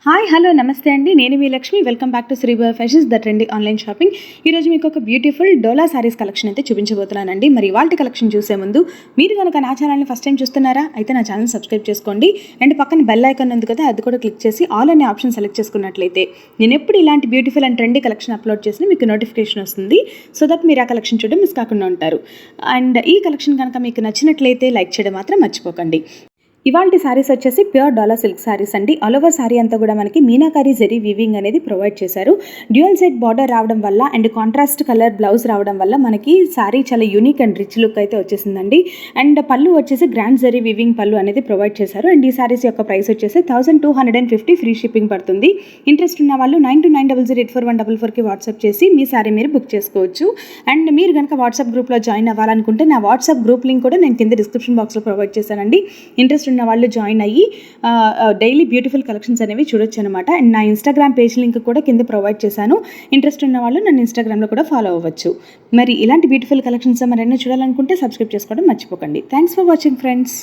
Hi hello నమస్తే అండి. నేను మీ Lakshmi. Welcome back to Sreebai fashions the trendy online shopping. ఈరోజు మీకు ఒక బ్యూటిఫుల్ డోలా సారీస్ కలెక్షన్ అయితే చూపించబోతున్నానండి. మరి వాటి కలెక్షన్ చూసే ముందు మీరు కనుక నా ఛానల్ని ఫస్ట్ టైం చూస్తున్నారా అయితే నా ఛానల్ సబ్స్క్రైబ్ చేసుకోండి. అండ్ పక్కన బెల్ ఐకాన్ ఉంది కదా, అది కూడా క్లిక్ చేసి ఆల్ అనే ఆప్షన్ సెలెక్ట్ చేసుకున్నట్లయితే నేను ఎప్పుడు ఇలాంటి beautiful and trendy collection upload చేసినా మీకు నోటిఫికేషన్ వస్తుంది. సో దట్ మీరు ఆ కలెక్షన్ చూడడం మిస్ కాకుండా ఉంటారు. అండ్ ఈ కలెక్షన్ కనుక మీకు నచ్చినట్లయితే లైక్ చేయడం మాత్రం మర్చిపోకండి. ఇవాల్టి సారీస్ వచ్చేసి ప్యూర్ డాలా సిల్క్ సారీస్ అండి. ఆల్ ఓవర్ సారీ అంతా కూడా మనకి మీనాకారి జెరీ వీవింగ్ అనేది ప్రొవైడ్ చేశారు. డ్యూయల్ సైడ్ బార్డర్ రావడం వల్ల అండ్ కాంట్రాస్ట్ కలర్ బ్లౌజ్ రావడం వల్ల మనకి సారీ చాలా యూనిక్ అండ్ రిచ్ లుక్ అయితే వచ్చేసిందండి. అండ్ పళ్ళు వచ్చేసి గ్రాండ్ జెరీ వీవింగ్ పళ్ళు అనేది ప్రొవైడ్ చేశారు. అండ్ ఈ సారీస్ యొక్క ప్రైస్ వచ్చేసి 1250 ఫ్రీ షిప్పింగ్ పడుతుంది. ఇంట్రెస్ట్ ఉన్న వాళ్ళు 9290084144కి వాట్సాప్ చేసి మీ సారీ మీరు బుక్ చేసుకోవచ్చు. అండ్ మీరు కనుక వాట్సాప్ గ్రూప్లో జాయిన్ అవ్వాలనుకుంటే నా వాట్సాప్ గ్రూప్ లింక్ కూడా నేను కింద డిస్క్రిప్షన్ బాక్స్లో ప్రొవైడ్ చేశానండి. ఇంట్రెస్ట్ ఉన్న వాళ్ళు జాయిన్ అయ్యి డైలీ బ్యూటిఫుల్ కలెక్షన్స్ అనేవి చూడొచ్చు అనమాట. అండ్ నా ఇన్స్టాగ్రామ్ పేజ్ లింక్ కూడా కింద ప్రొవైడ్ చేశాను. ఇంట్రెస్ట్ ఉన్న వాళ్ళు నన్ను ఇన్స్టాగ్రామ్లో కూడా ఫాలో అవ్వచ్చు. మరి ఇలాంటి బ్యూటిఫుల్ కలెక్షన్స్ మరెన్నో చూడాలనుకుంటే సబ్స్క్రైబ్ చేసుకోవడం మర్చిపోకండి. Thanks for watching friends.